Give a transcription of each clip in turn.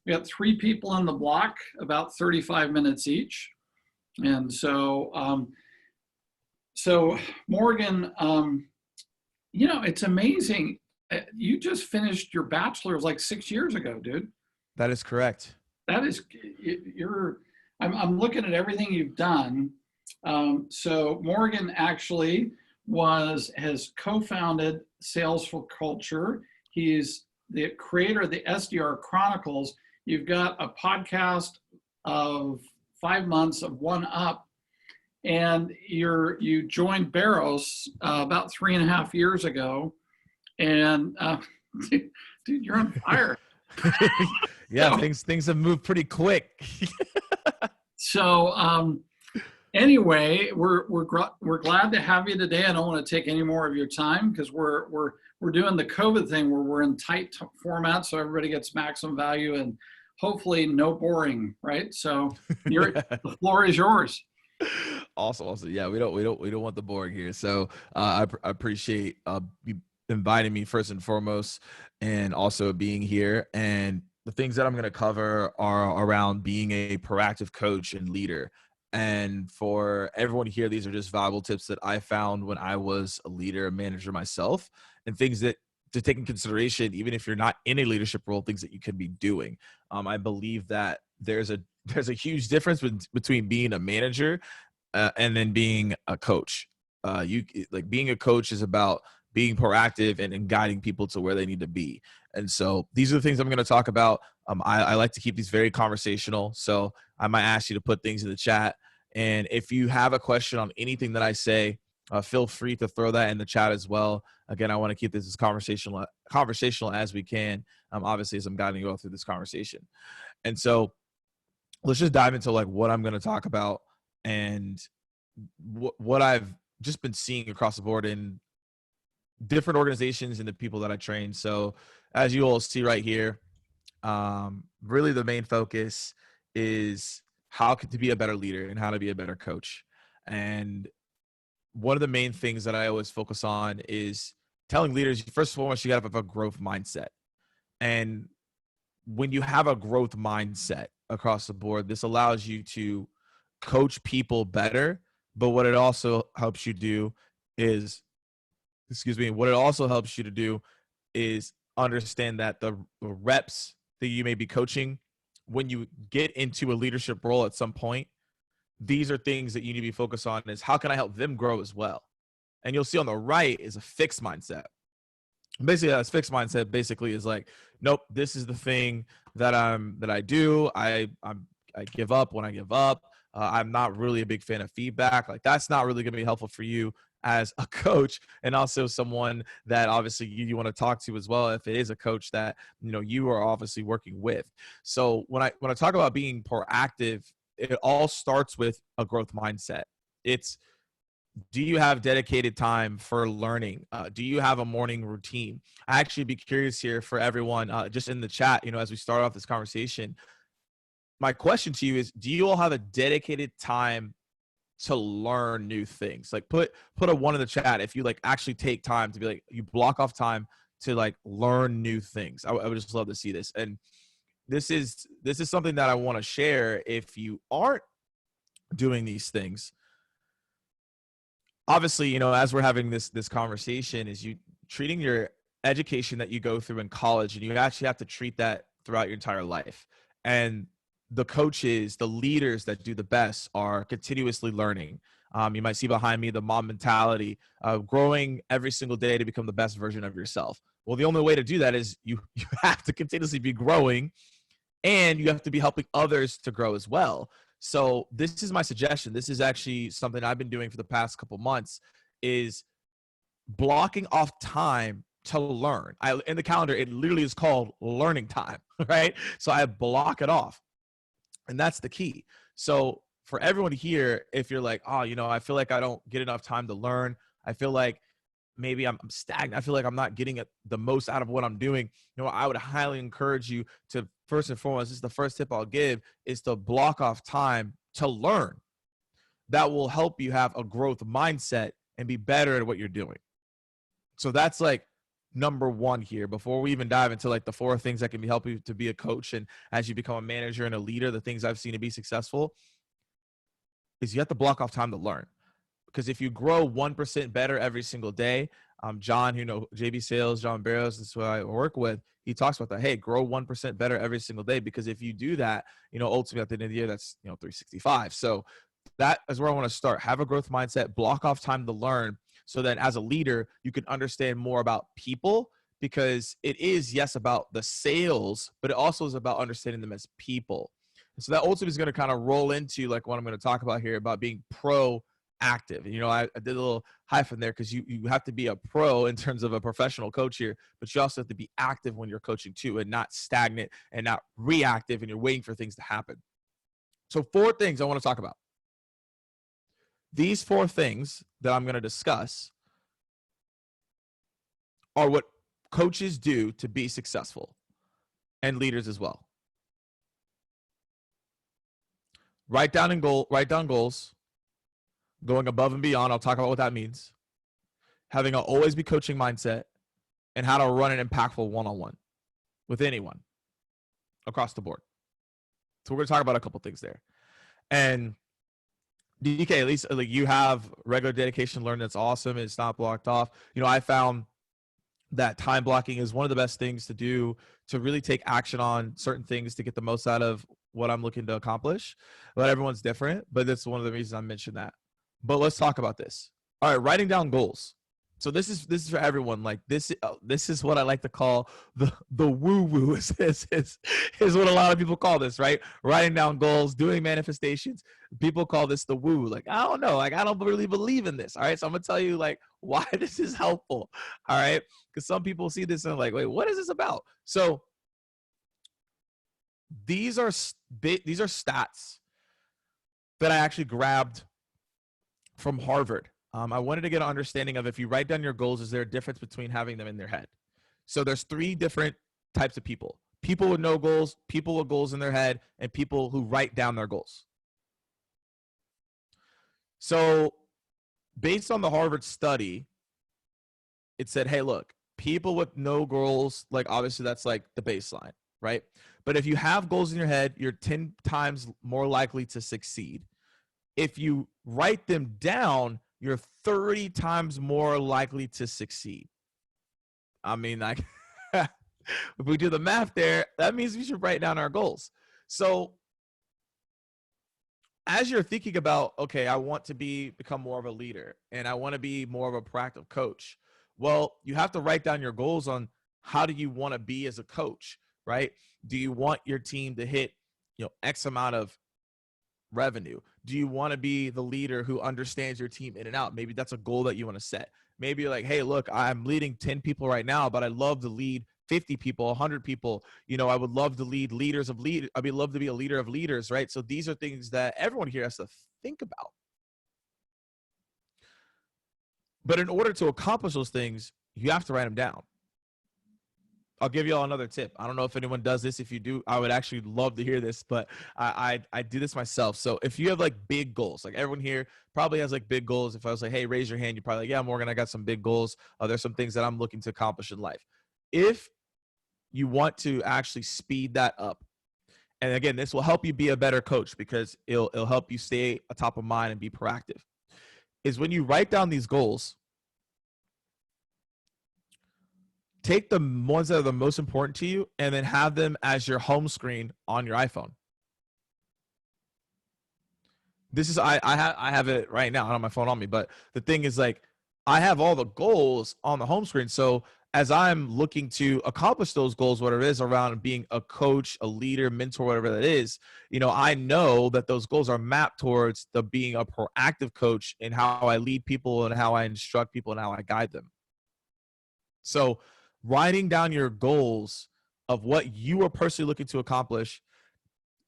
we got 3 people on the block, about 35 minutes each. And so Morgan, it's amazing. You just finished your bachelor's like 6 years ago, dude. That is correct. That is, I'm looking at everything you've done. So Morgan actually has co-founded Sales for Culture. He's the creator of the SDR Chronicles. You've got a podcast of 5 months of One Up, and you joined Barrows about 3.5 years ago, and dude, you're on fire. Yeah, things have moved pretty quick. So anyway, we're glad to have you today. I don't want to take any more of your time because we're doing the COVID thing where we're in tight format so everybody gets maximum value and hopefully no boring, right? So the floor is yours. Awesome. Yeah, we don't want the boring here. So I appreciate you inviting me first and foremost, and also being here. And the things that I'm going to cover are around being a proactive coach and leader. And for everyone here, these are just valuable tips that I found when I was a leader, a manager myself, and things that to take in consideration, even if you're not in a leadership role, things that you could be doing. I believe that there's a huge difference between being a manager and then being a coach. Being a coach is about being proactive and guiding people to where they need to be. And so these are the things I'm going to talk about. I like to keep these very conversational. So I might ask you to put things in the chat. And if you have a question on anything that I say, feel free to throw that in the chat as well. Again, I want to keep this as conversational as we can, obviously, as I'm guiding you all through this conversation. And so let's just dive into like what I'm going to talk about and what I've just been seeing across the board in different organizations and the people that I train. So as you all see right here, really the main focus is how to be a better leader and how to be a better coach. And one of the main things that I always focus on is telling leaders, first and foremost, you got to have a growth mindset. And when you have a growth mindset across the board, this allows you to coach people better. But what it also helps you do is, what it also helps you to do is understand that the reps that you may be coaching, when you get into a leadership role at some point, these are things that you need to be focused on is how can I help them grow as well? And you'll see on the right is a fixed mindset. Basically, a fixed mindset basically is like, nope, this is the thing that I do. I give up when I give up. I'm not really a big fan of feedback. Like that's not really going to be helpful for you as a coach, and also someone that obviously you want to talk to as well if it is a coach that you are obviously working with. So when I talk about being proactive, it all starts with a growth mindset. It's, do you have dedicated time for learning? Do you have a morning routine? I actually be curious here for everyone, just in the chat, as we start off this conversation, my question to you is, do you all have a dedicated time to learn new things? Like put a 1 in the chat if you like actually take time to be like, you block off time to like learn new things. I would just love to see this. And this is something that I want to share. If you aren't doing these things, obviously, as we're having this conversation, is you treating your education that you go through in college, and you actually have to treat that throughout your entire life. And the coaches, the leaders that do the best are continuously learning. You might see behind me the mom mentality, growing every single day to become the best version of yourself. Well, the only way to do that is you have to continuously be growing, and you have to be helping others to grow as well. So this is my suggestion. This is actually something I've been doing for the past couple months, is blocking off time to learn. In the calendar, it literally is called learning time, right? So I block it off. And that's the key. So for everyone here, if you're like, oh, I feel like I don't get enough time to learn. I feel like maybe I'm stagnant. I feel like I'm not getting the most out of what I'm doing. I would highly encourage you to, first and foremost, this is the first tip I'll give, is to block off time to learn. That will help you have a growth mindset and be better at what you're doing. So that's like number one here before we even dive into like the 4 things that can be help you to be a coach and as you become a manager and a leader, the things I've seen to be successful is you have to block off time to learn. Because if you grow 1% better every single day, John, you know, JB Sales, John Barrows, this is what I work with. He talks about that. Hey, grow 1% better every single day. Because if you do that, you know, ultimately at the end of the year, that's, you know, 365. So that is where I want to start. Have a growth mindset, block off time to learn so that as a leader, you can understand more about people because it is, yes, about the sales, but it also is about understanding them as people. And so that ultimately is going to kind of roll into like what I'm going to talk about here about being proactive. And, you know, I did a little hyphen there because you have to be a pro in terms of a professional coach here, but you also have to be active when you're coaching too and not stagnant and not reactive and you're waiting for things to happen. So 4 things I want to talk about. These 4 things that I'm going to discuss are what coaches do to be successful and leaders as well. Write down goals, going above and beyond. I'll talk about what that means. Having an always be coaching mindset and how to run an impactful one-on-one with anyone across the board. So we're going to talk about a couple things there. And DK, at least like you have regular dedication learn. That's awesome. It's not blocked off. You know, I found that time blocking is one of the best things to do to really take action on certain things to get the most out of what I'm looking to accomplish. But everyone's different, but that's one of the reasons I mentioned that. But let's talk about this. All right, writing down goals. So this is for everyone. Like this is what I like to call the woo woo is what a lot of people call this, right? Writing down goals, doing manifestations. People call this the woo. Like I don't know, like I don't really believe in this. All right, so I'm gonna tell you like why this is helpful. All right, because some people see this and are like, wait, what is this about? So these are stats that I actually grabbed from Harvard. I wanted to get an understanding of if you write down your goals, is there a difference between having them in their head? So there's 3 different types of people. People with no goals, people with goals in their head, and people who write down their goals. So based on the Harvard study, it said, hey, look, people with no goals, like obviously that's like the baseline, right? But if you have goals in your head, you're 10 times more likely to succeed. If you write them down, you're 30 times more likely to succeed. I mean, like, if we do the math there, that means we should write down our goals. So as you're thinking about, okay, I want to become more of a leader and I want to be more of a proactive coach. Well, you have to write down your goals on how do you want to be as a coach, right? Do you want your team to hit, you know, X amount of revenue? Do you want to be the leader who understands your team in and out? Maybe that's a goal that you want to set. Maybe you're like, hey, look, I'm leading 10 people right now, but I'd love to lead 50 people, 100 people. You know, I would love to lead leaders of leaders. I'd love to be a leader of leaders, right? So these are things that everyone here has to think about. But in order to accomplish those things, you have to write them down. I'll give you all another tip. I don't know if anyone does this. If you do, I would actually love to hear this, but I do this myself. So if you have like big goals, like everyone here probably has like big goals. If I was like, hey, raise your hand, you're probably like, yeah, Morgan, I got some big goals. There's some things that I'm looking to accomplish in life. If you want to actually speed that up, and again, this will help you be a better coach because it'll help you stay atop of mind and be proactive, is when you write down these goals, take the ones that are the most important to you and then have them as your home screen on your iPhone. This is, I have it right now. I don't have my phone on me, but the thing is like, I have all the goals on the home screen. So as I'm looking to accomplish those goals, whatever it is around being a coach, a leader, mentor, whatever that is, you know, I know that those goals are mapped towards the being a proactive coach and how I lead people and how I instruct people and how I guide them. So writing down your goals of what you are personally looking to accomplish,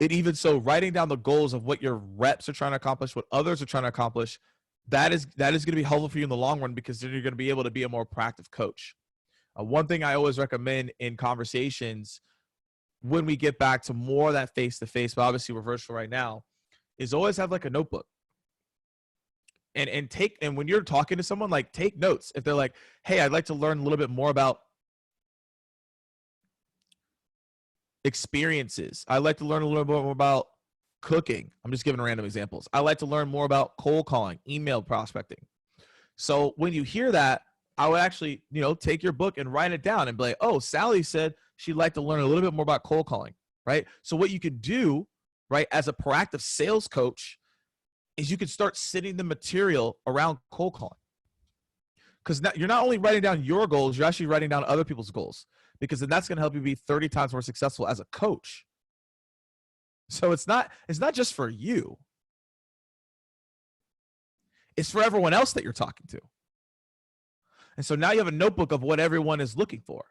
and even so writing down the goals of what your reps are trying to accomplish, what others are trying to accomplish, that is going to be helpful for you in the long run because then you're going to be able to be a more proactive coach. One thing I always recommend in conversations when we get back to more of that face-to-face, but obviously we're virtual right now, is always have like a notebook. And when you're talking to someone, like take notes. If they're like, hey, I'd like to learn a little bit more about experiences. I like to learn a little bit more about cooking. I'm just giving random examples. I like to learn more about cold calling, email prospecting. So when you hear that, I would actually, take your book and write it down and be like, oh, Sally said she'd like to learn a little bit more about cold calling, right? So what you could do, right, as a proactive sales coach is you could start sitting the material around cold calling. Because you're not only writing down your goals, you're actually writing down other people's goals, because then that's going to help you be 30 times more successful as a coach. So it's not just for you. It's for everyone else that you're talking to. And so now you have a notebook of what everyone is looking for.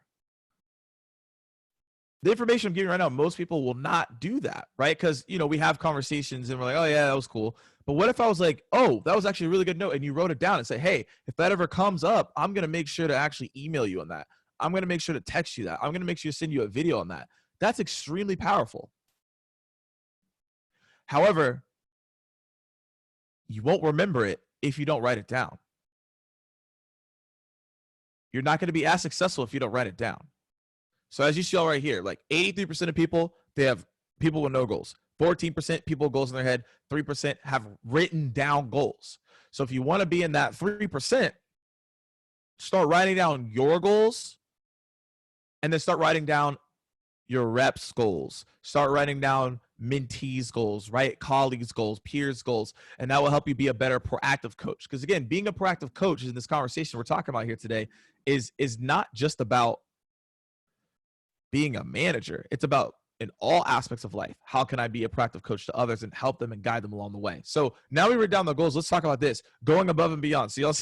The information I'm giving right now, most people will not do that, right? Because, we have conversations and we're like, oh, yeah, that was cool. But what if I was like, oh, that was actually a really good note, and you wrote it down and say, hey, if that ever comes up, I'm going to make sure to actually email you on that. I'm going to make sure to text you that. I'm going to make sure to send you a video on that. That's extremely powerful. However, you won't remember it if you don't write it down. You're not going to be as successful if you don't write it down. So as you see all right here, like 83% of people, they have people with no goals. 14% people with goals in their head. 3% have written down goals. So if you want to be in that 3%, start writing down your goals, and then start writing down your reps' goals. Start writing down mentees' goals, right? Colleagues' goals, peers' goals, and that will help you be a better proactive coach. Because again, being a proactive coach in this conversation we're talking about here today is not just about being a manager. It's about in all aspects of life. How can I be a proactive coach to others and help them and guide them along the way? So now we wrote down the goals. Let's talk about this, going above and beyond. So you'll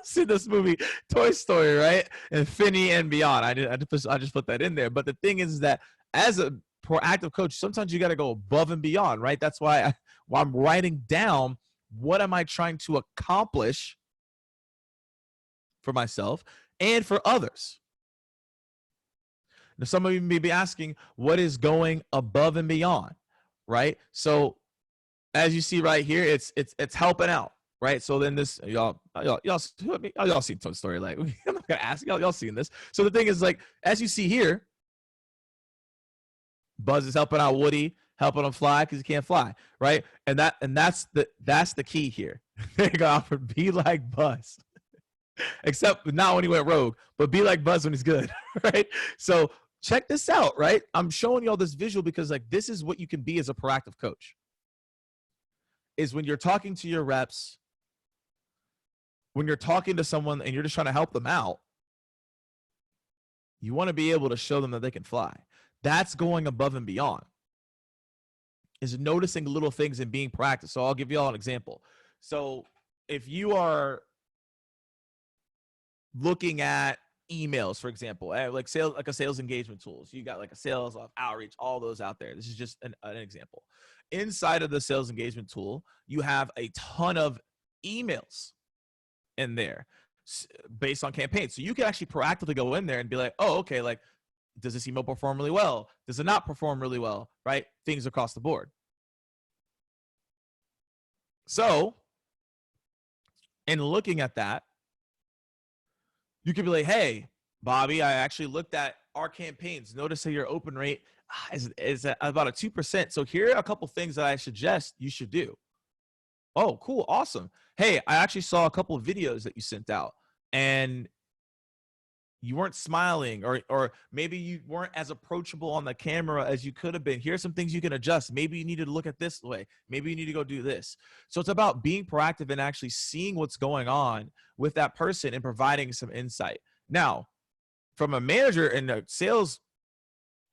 see this movie, Toy Story, right? Infinity and Beyond. I just put that in there. But the thing is that as a proactive coach, sometimes you got to go above and beyond, right? That's why I'm writing down what am I trying to accomplish for myself and for others. Now, some of you may be asking, what is going above and beyond, right? So as you see right here, it's helping out, right? So then this, y'all seen Toy Story, like, I'm not gonna ask y'all seen this. So the thing is, like, as you see here, Buzz is helping out Woody, helping him fly because he can't fly, right? And that's the key here. They got offered, be like Buzz, except not when he went rogue, but be like Buzz when he's good, right? So check this out, right? I'm showing you all this visual because, like, this is what you can be as a proactive coach. Is when you're talking to your reps, when you're talking to someone and you're just trying to help them out, you want to be able to show them that they can fly. That's going above and beyond. Is noticing little things and being proactive. So I'll give you all an example. So if you are looking at emails, for example, like a sales engagement tools, you got like a sales outreach, all those out there. This is just an example. Inside of the sales engagement tool, you have a ton of emails in there based on campaigns. So you can actually proactively go in there and be like, oh, okay, like, does this email perform really well? Does it not perform really well? Right? Things across the board. So in looking at that, you could be like, hey, Bobby, I actually looked at our campaigns. Notice that your open rate is at about a 2%. So here are a couple things that I suggest you should do. Oh, cool. Awesome. Hey, I actually saw a couple of videos that you sent out and you weren't smiling, or maybe you weren't as approachable on the camera as you could have been. Here's some things you can adjust. Maybe you need to look at this way. Maybe you need to go do this. So it's about being proactive and actually seeing what's going on with that person and providing some insight. Now, from a manager and a sales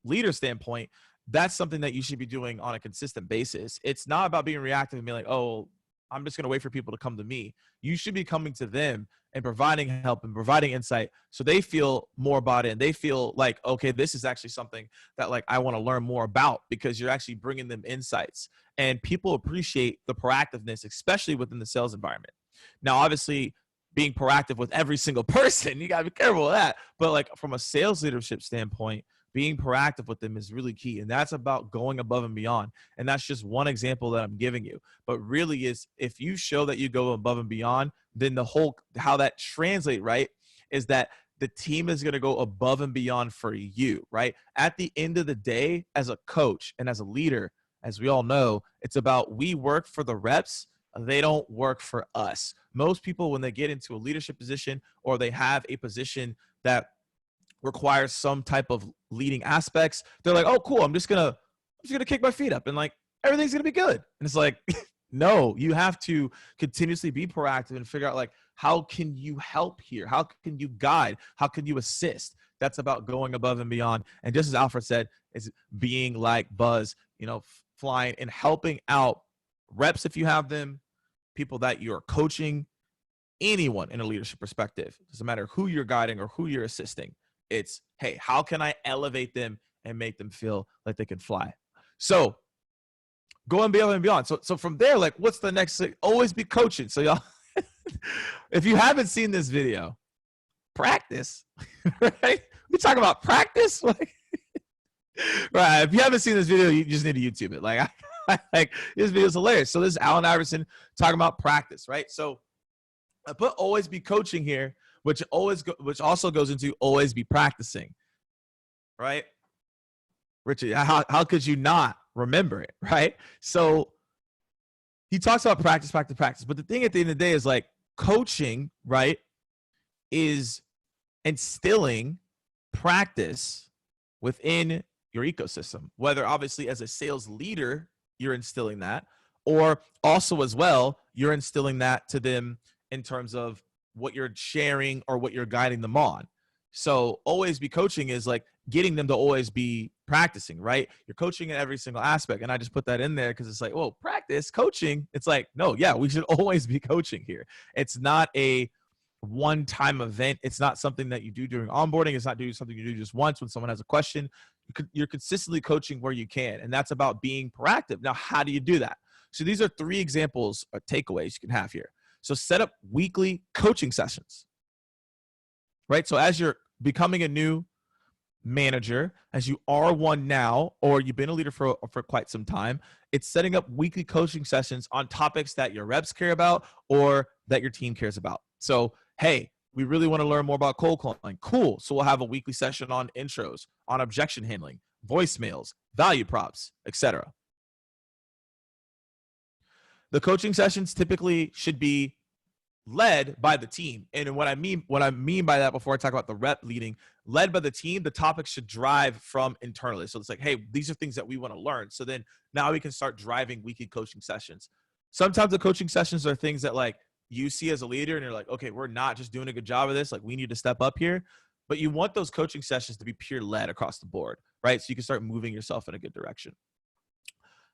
leader standpoint, that's something that you should be doing on a consistent basis. It's not about being reactive and being like, oh, I'm just going to wait for people to come to me. You should be coming to them and providing help and providing insight so they feel more bought in. They feel like, okay, this is actually something that, like, I want to learn more about, because you're actually bringing them insights. And people appreciate the proactiveness, especially within the sales environment. Now, obviously, being proactive with every single person, you got to be careful of that. But like from a sales leadership standpoint, being proactive with them is really key. And that's about going above and beyond. And that's just one example that I'm giving you. But really is, if you show that you go above and beyond, then the whole, how that translate, right, is that the team is going to go above and beyond for you, right? At the end of the day, as a coach and as a leader, as we all know, it's about we work for the reps. They don't work for us. Most people, when they get into a leadership position or they have a position that requires some type of leading aspects, they're like, oh, cool, I'm just gonna kick my feet up and like everything's gonna be good. And it's like, no, you have to continuously be proactive and figure out like, how can you help here? How can you guide? How can you assist? That's about going above and beyond. And just as Alfred said, is being like Buzz, flying and helping out reps if you have them, people that you're coaching, anyone in a leadership perspective. Doesn't matter who you're guiding or who you're assisting. It's, hey, how can I elevate them and make them feel like they can fly? So going beyond and beyond. So from there, like, what's the next thing? Always be coaching. So y'all, if you haven't seen this video, practice, right? We talk about practice, like, right? If you haven't seen this video, you just need to YouTube it. Like, like this video is hilarious. So this is Allen Iverson talking about practice, right? So I put always be coaching here, which also goes into always be practicing, right? Richard, how could you not remember it, right? So he talks about practice. But the thing at the end of the day is like coaching, right, is instilling practice within your ecosystem, whether obviously as a sales leader, you're instilling that, or also as well, you're instilling that to them in terms of what you're sharing or what you're guiding them on. So always be coaching is like getting them to always be practicing, right? You're coaching in every single aspect. And I just put that in there because it's like, well, practice, coaching. It's like, no, yeah, we should always be coaching here. It's not a one-time event. It's not something that you do during onboarding. It's not doing something you do just once when someone has a question. You're consistently coaching where you can. And that's about being proactive. Now, how do you do that? So these are 3 examples or takeaways you can have here. So set up weekly coaching sessions, right? So as you're becoming a new manager, as you are one now, or you've been a leader for quite some time, it's setting up weekly coaching sessions on topics that your reps care about or that your team cares about. So, hey, we really want to learn more about cold calling. Cool. So we'll have a weekly session on intros, on objection handling, voicemails, value props, etc. The coaching sessions typically should be led by the team. And what I mean by that, before I talk about the rep leading, led by the team, the topics should drive from internally. So it's like, hey, these are things that we want to learn. So then now we can start driving weekly coaching sessions. Sometimes the coaching sessions are things that like you see as a leader and you're like, okay, we're not just doing a good job of this. Like we need to step up here. But you want those coaching sessions to be peer led across the board, right? So you can start moving yourself in a good direction.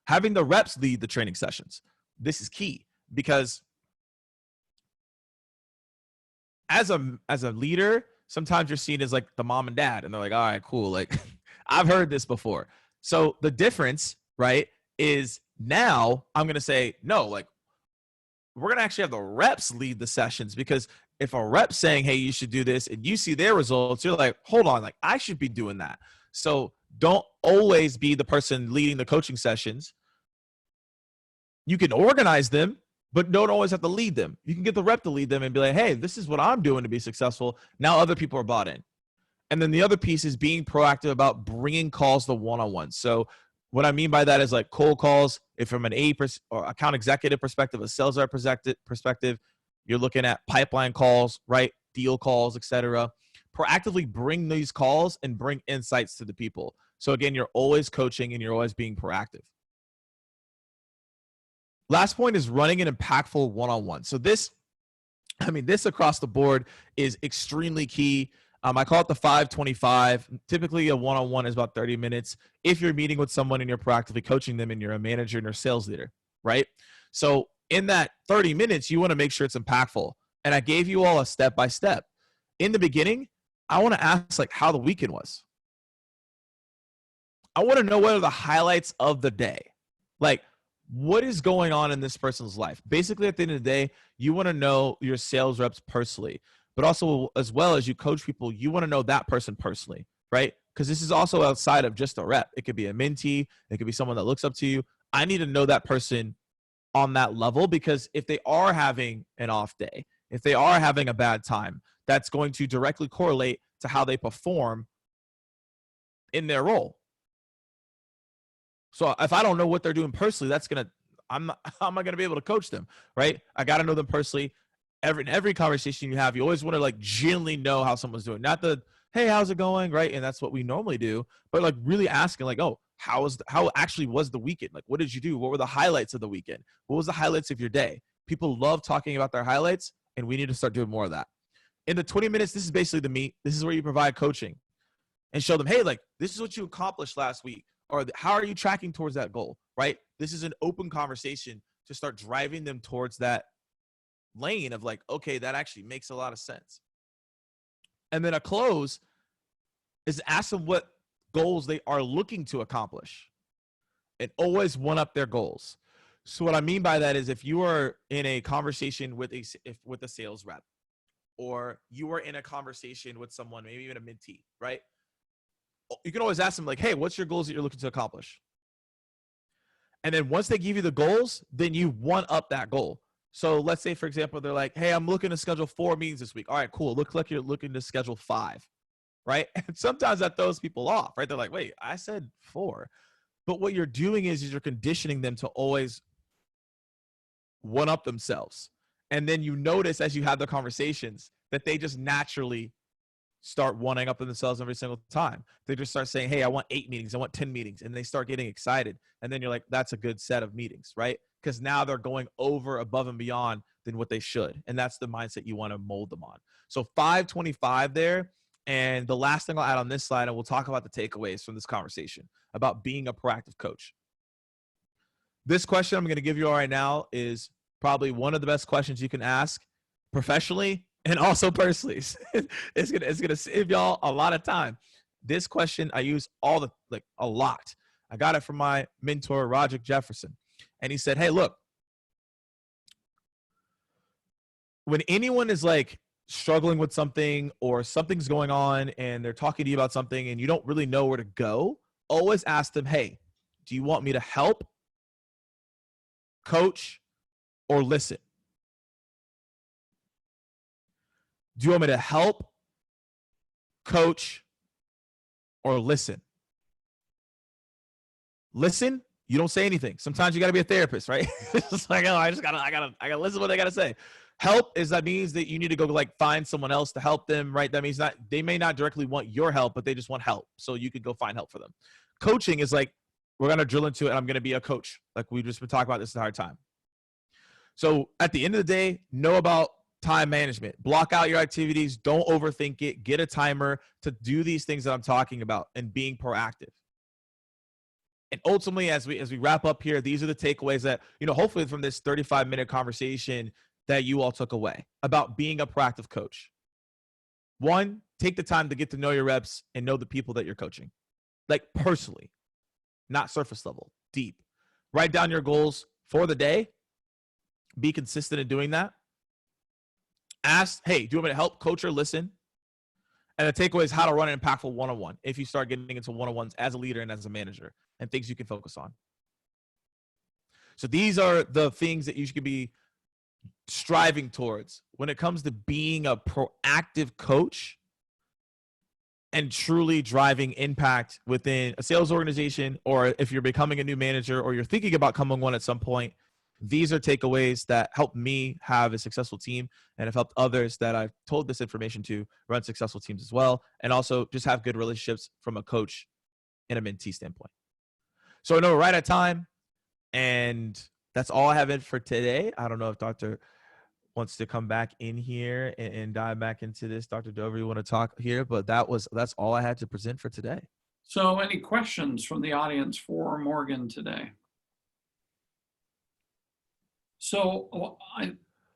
Having the reps lead the training sessions. This is key because as a leader, sometimes you're seen as like the mom and dad, and they're like, all right, cool. Like I've heard this before. So the difference, right, is now I'm going to say, no, like we're going to actually have the reps lead the sessions, because if a rep's saying, hey, you should do this, and you see their results, you're like, hold on, like I should be doing that. So don't always be the person leading the coaching sessions. You can organize them, but don't always have to lead them. You can get the rep to lead them and be like, hey, this is what I'm doing to be successful. Now other people are bought in. And then the other piece is being proactive about bringing calls to one-on-one. So what I mean by that is like cold calls. If from an or account executive perspective, a sales rep perspective, you're looking at pipeline calls, right? Deal calls, etc. Proactively bring these calls and bring insights to the people. So again, you're always coaching and you're always being proactive. Last point is running an impactful one-on-one. So this across the board is extremely key. I call it the 5-25. Typically, a one-on-one is about 30 minutes. If you're meeting with someone and you're proactively coaching them and you're a manager and you're a sales leader, right? So in that 30 minutes, you want to make sure it's impactful. And I gave you all a step-by-step. In the beginning, I want to ask like how the weekend was. I want to know what are the highlights of the day. Like, what is going on in this person's life? Basically, at the end of the day, you want to know your sales reps personally, but also as well as you coach people, you want to know that person personally, right? Because this is also outside of just a rep. It could be a mentee. It could be someone that looks up to you. I need to know that person on that level, because if they are having an off day, If they are having a bad time, that's going to directly correlate to how they perform in their role. So if I don't know what they're doing personally, I'm not, how am I going to be able to coach them, right? I got to know them personally. Every conversation you have, you always want to like genuinely know how someone's doing, not the, hey, how's it going, right? And that's what we normally do, but like really asking like, oh, how actually was the weekend? Like, what did you do? What were the highlights of the weekend? What was the highlights of your day? People love talking about their highlights, and we need to start doing more of that. In the 20 minutes, this is basically the meat. This is where you provide coaching and show them, hey, like, this is what you accomplished last week, or how are you tracking towards that goal, right? This is an open conversation to start driving them towards that lane of like, okay, that actually makes a lot of sense. And then a close is ask them what goals they are looking to accomplish and always one up their goals. So what I mean by that is if you are in a conversation with a sales rep, or you are in a conversation with someone, maybe even a mentee, right? You can always ask them like, hey, what's your goals that you're looking to accomplish? And then once they give you the goals, then you one up that goal. So let's say, for example, they're like, hey, I'm looking to schedule 4 meetings this week. All right, cool. Looks like you're looking to schedule 5, right? And sometimes that throws people off, right? They're like, wait, I said 4. But what you're doing is you're conditioning them to always one up themselves. And then you notice as you have the conversations that they just naturally start one up themselves every single time. They just start saying, hey, I want 8 meetings. I want 10 meetings. And they start getting excited. And then you're like, that's a good set of meetings, right? Because now they're going over, above, and beyond than what they should. And that's the mindset you want to mold them on. So 525 there. And the last thing I'll add on this slide, and we'll talk about the takeaways from this conversation about being a proactive coach. This question I'm going to give you all right now is probably one of the best questions you can ask professionally and also personally. It's gonna save y'all a lot of time. This question I use a lot. I got it from my mentor, Roger Jefferson. And he said, hey, look, when anyone is like struggling with something or something's going on and they're talking to you about something and you don't really know where to go, always ask them, hey, do you want me to help, coach, or listen? Do you want me to help, coach, or listen? Listen, you don't say anything. Sometimes you got to be a therapist, right? It's just like, oh, I gotta listen to what they got to say. Help that means that you need to go like find someone else to help them, right? That means they may not directly want your help, but they just want help. So you could go find help for them. Coaching is like, we're going to drill into it. And I'm going to be a coach. Like we've just been talking about this the entire time. So at the end of the day, know about time management. Block out your activities. Don't overthink it. Get a timer to do these things that I'm talking about and being proactive. And ultimately, as we wrap up here, these are the takeaways that, hopefully from this 35-minute conversation that you all took away about being a proactive coach. 1, take the time to get to know your reps and know the people that you're coaching, like personally, not surface level, deep. Write down your goals for the day. Be consistent in doing that. Ask, hey, do you want me to help, coach, or listen? And the takeaway is how to run an impactful one-on-one if you start getting into one-on-ones as a leader and as a manager, and things you can focus on. So these are the things that you should be striving towards when it comes to being a proactive coach and truly driving impact within a sales organization, or if you're becoming a new manager or you're thinking about becoming one at some point. These are takeaways that help me have a successful team and have helped others that I've told this information to run successful teams as well, and also just have good relationships from a coach and a mentee standpoint. So I know we're right at time, and that's all I have in for today. I don't know if Dr. wants to come back in here and dive back into this. Dr. Dover, you want to talk here? But that's all I had to present for today. So any questions from the audience for Morgan today? So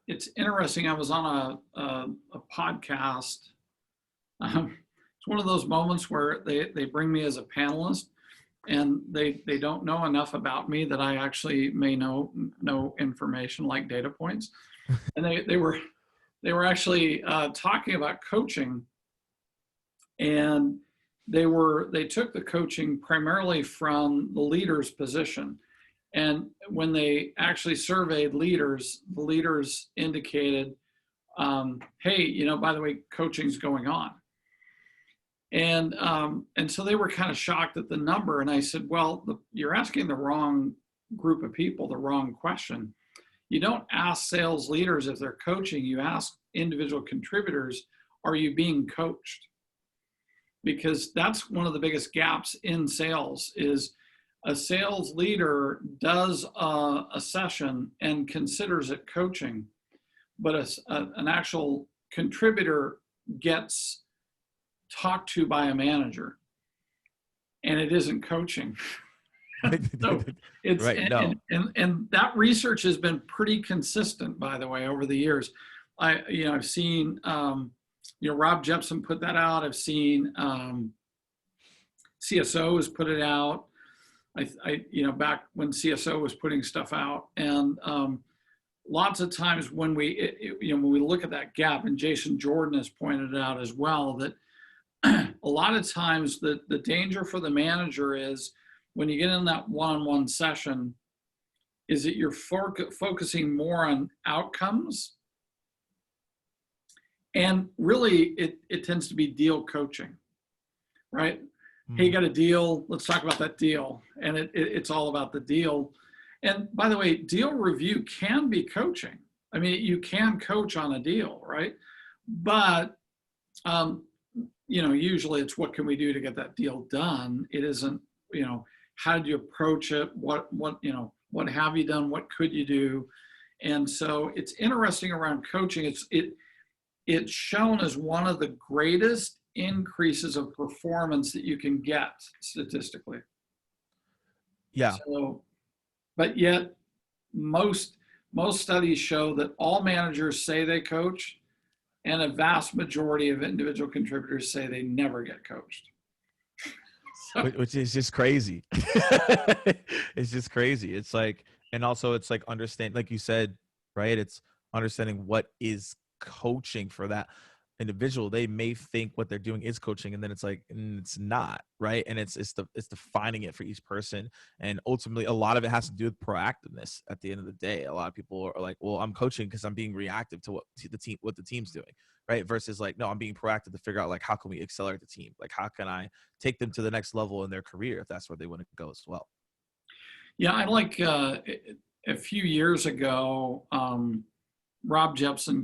it's interesting. I was on a podcast. It's one of those moments where they bring me as a panelist, and they don't know enough about me that I actually may know information like data points. And they were actually talking about coaching, and they took the coaching primarily from the leader's position. And when they actually surveyed leaders, the leaders indicated hey, by the way, coaching's going on. And so they were kind of shocked at the number. And I said, well, you're asking the wrong group of people the wrong question. You don't ask sales leaders if they're coaching. You ask individual contributors, are you being coached? Because that's one of the biggest gaps in sales is a sales leader does a session and considers it coaching, but an actual contributor gets talked to by a manager and it isn't coaching. So it's right. No. and that research has been pretty consistent, by the way, over the years. I've seen Rob Jepson put that out. I've seen CSO has put it out. Back when CSO was putting stuff out, and lots of times when we look at that gap, and Jason Jordan has pointed out as well that a lot of times the danger for the manager is when you get in that one-on-one session is that you're focusing more on outcomes. And really, it tends to be deal coaching, right? Mm-hmm. Hey, you got a deal. Let's talk about that deal. And it's all about the deal. And by the way, deal review can be coaching. I mean, you can coach on a deal, right? But, usually it's what can we do to get that deal done? It isn't, how did you approach it? What have you done? What could you do? And so it's interesting around coaching. It's shown as one of the greatest increases of performance that you can get statistically. Yeah. So, but yet most studies show that all managers say they coach, and a vast majority of individual contributors say they never get coached. Which is just crazy. It's just crazy. It's like, and also it's like understand, like you said, right? It's understanding what is coaching for that individual. They may think what they're doing is coaching, and then it's like, it's not, right? And it's defining it for each person. And ultimately a lot of it has to do with proactiveness. At the end of the day, a lot of people are like, well, I'm coaching because I'm being reactive to what the team's doing, right? Versus like, no, I'm being proactive to figure out like, how can we accelerate the team? Like, how can I take them to the next level in their career if that's where they want to go as well? Yeah, I like a few years ago, Rob Jepson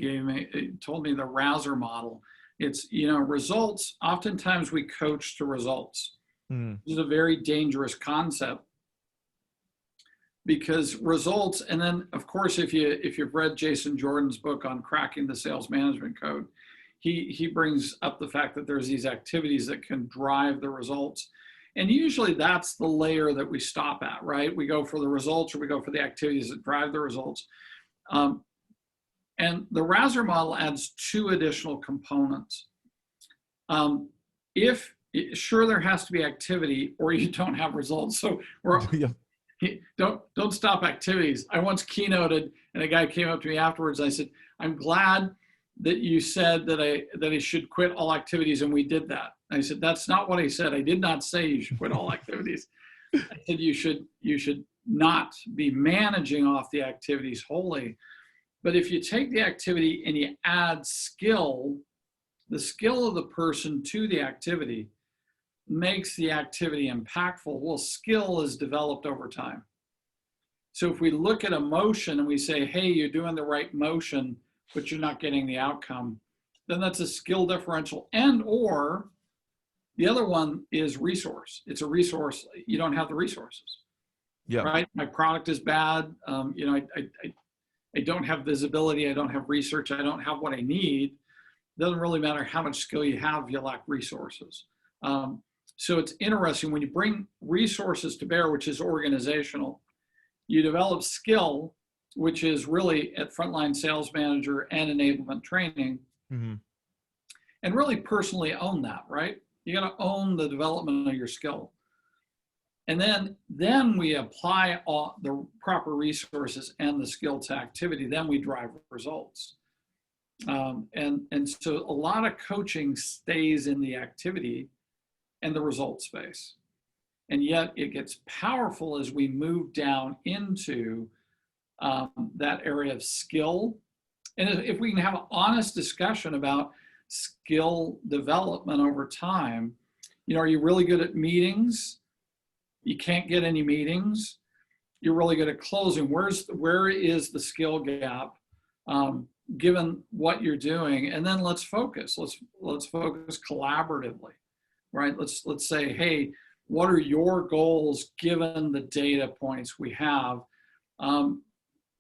told me the Razzle model. It's, results. Oftentimes we coach to results. This is a very dangerous concept because results. And then of course, if you've read Jason Jordan's book on cracking the sales management code, he brings up the fact that there's these activities that can drive the results. And usually that's the layer that we stop at, right? We go for the results or we go for the activities that drive the results. And the Razzle model adds two additional components. Sure, there has to be activity or you don't have results. So don't stop activities. I once keynoted and a guy came up to me afterwards. I said, I'm glad that you said that I should quit all activities, and we did that. I said, that's not what I said. I did not say you should quit all activities. I said you should not be managing off the activities wholly. But if you take the activity and you add skill, the skill of the person to the activity makes the activity impactful. Well, skill is developed over time. So if we look at a motion and we say, hey, you're doing the right motion, but you're not getting the outcome, then that's a skill differential. And or the other one is resource. It's a resource. You don't have the resources. Yeah. Right? My product is bad. I don't have visibility. I don't have research. I don't have what I need. It doesn't really matter how much skill you have. You lack resources. So it's interesting when you bring resources to bear, which is organizational, you develop skill, which is really at frontline sales manager and enablement training, and really personally own that, right? You got to own the development of your skill. And then we apply all the proper resources and the skill to activity. Then we drive results. And so a lot of coaching stays in the activity and the result space. And yet it gets powerful as we move down into that area of skill And if we can have an honest discussion about skill development over time, are you really good at meetings? You can't get any meetings. You're really good at closing. Where is the skill gap, given what you're doing? And then let's focus. Let's focus collaboratively, right? Let's say, hey, what are your goals given the data points we have?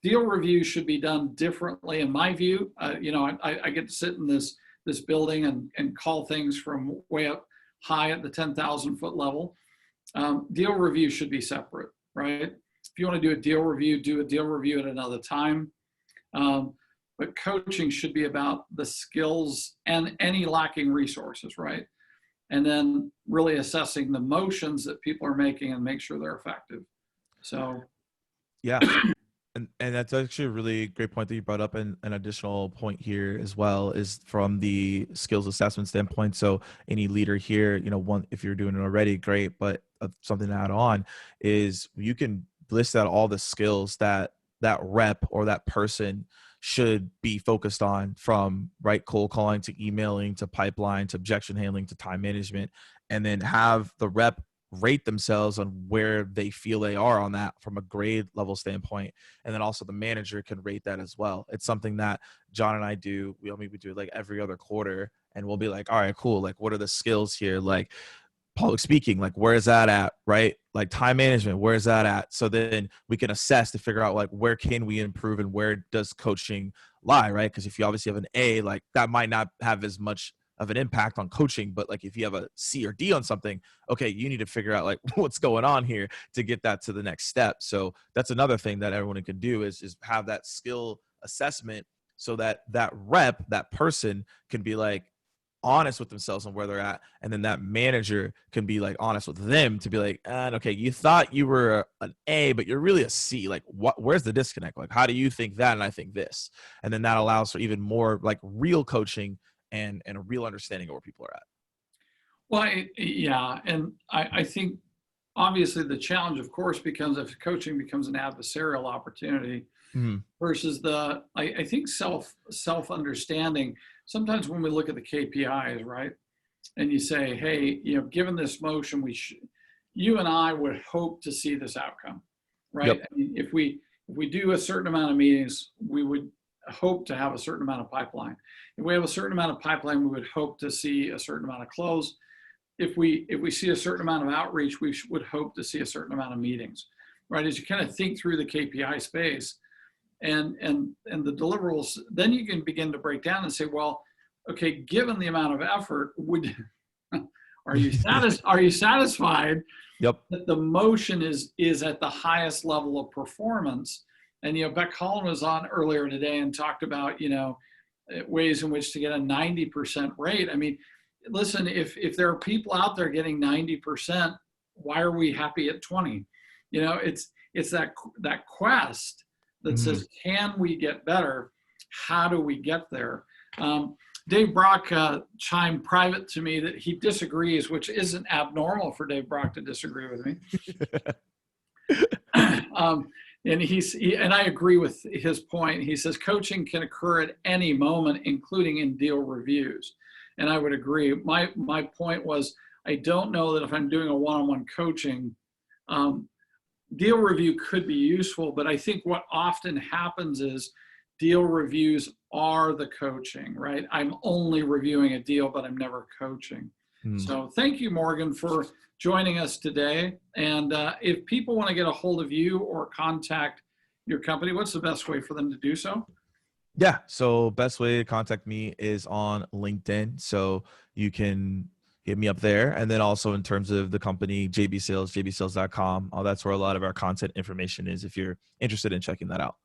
Deal review should be done differently, in my view. I get to sit in this building and call things from way up high at the 10,000-foot level. Deal review should be separate, right? If you want to do a deal review at another time. But coaching should be about the skills and any lacking resources, right? And then really assessing the motions that people are making and make sure they're effective. So, yeah. And that's actually a really great point that you brought up. And an additional point here as well is from the skills assessment standpoint. So any leader here, if you're doing it already, great. But something to add on is you can list out all the skills that rep or that person should be focused on, from cold calling to emailing to pipeline to objection handling to time management, and then have the rep rate themselves on where they feel they are on that from a grade level standpoint. And then also the manager can rate that as well. It's something that John and I do. We do it like every other quarter, and we'll be like, all right, cool. Like, what are the skills here? Like public speaking, like where is that at? Right? Like time management, where is that at? So then we can assess to figure out like where can we improve and where does coaching lie, right? Because if you obviously have an A, like that might not have as much of an impact on coaching, but like if you have a C or D on something, okay, you need to figure out like what's going on here to get that to the next step. So that's another thing that everyone can do is have that skill assessment, so that rep, that person can be like honest with themselves on where they're at, and then that manager can be like honest with them to be like, okay, you thought you were an A, but you're really a C. Like, where's the disconnect? Like, how do you think that, and I think this? And then that allows for even more like real coaching and a real understanding of where people are at. Well, yeah, and I think obviously the challenge, of course, becomes if coaching becomes an adversarial opportunity versus I think self understanding. Sometimes when we look at the KPIs, right, and you say, hey, given this motion, you and I would hope to see this outcome, right? Yep. I mean, if we do a certain amount of meetings, we would hope to have a certain amount of pipeline. If we have a certain amount of pipeline, we would hope to see a certain amount of close. If we see a certain amount of outreach, we would hope to see a certain amount of meetings, right? As you kind of think through the KPI space and the deliverables, then you can begin to break down and say, well, okay, given the amount of effort, are you satisfied Yep. that the motion is at the highest level of performance? And Beck Holland was on earlier today and talked about ways in which to get a 90% rate. I mean, listen, if there are people out there getting 90%, why are we happy at 20? It's that quest that says, can we get better? How do we get there? Dave Brock chimed private to me that he disagrees, which isn't abnormal for Dave Brock to disagree with me. And I agree with his point. He says coaching can occur at any moment, including in deal reviews. And I would agree. My point was, I don't know that if I'm doing a one-on-one coaching, deal review could be useful, but I think what often happens is deal reviews are the coaching, right? I'm only reviewing a deal, but I'm never coaching. So thank you, Morgan, for joining us today. And if people want to get a hold of you or contact your company, what's the best way for them to do so? Yeah. So best way to contact me is on LinkedIn. So you can hit me up there. And then also in terms of the company, JB Sales, jbsales.com. That's where a lot of our content information is if you're interested in checking that out.